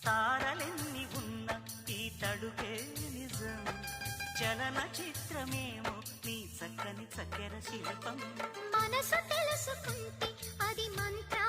తారలెన్ని ఉన్న ఈ తడుకే నిజం చలన చిత్రమేమో నీ చక్కని చక్కెర శిల్పం మనసు తెలుసుకుంటే అది మంత్రా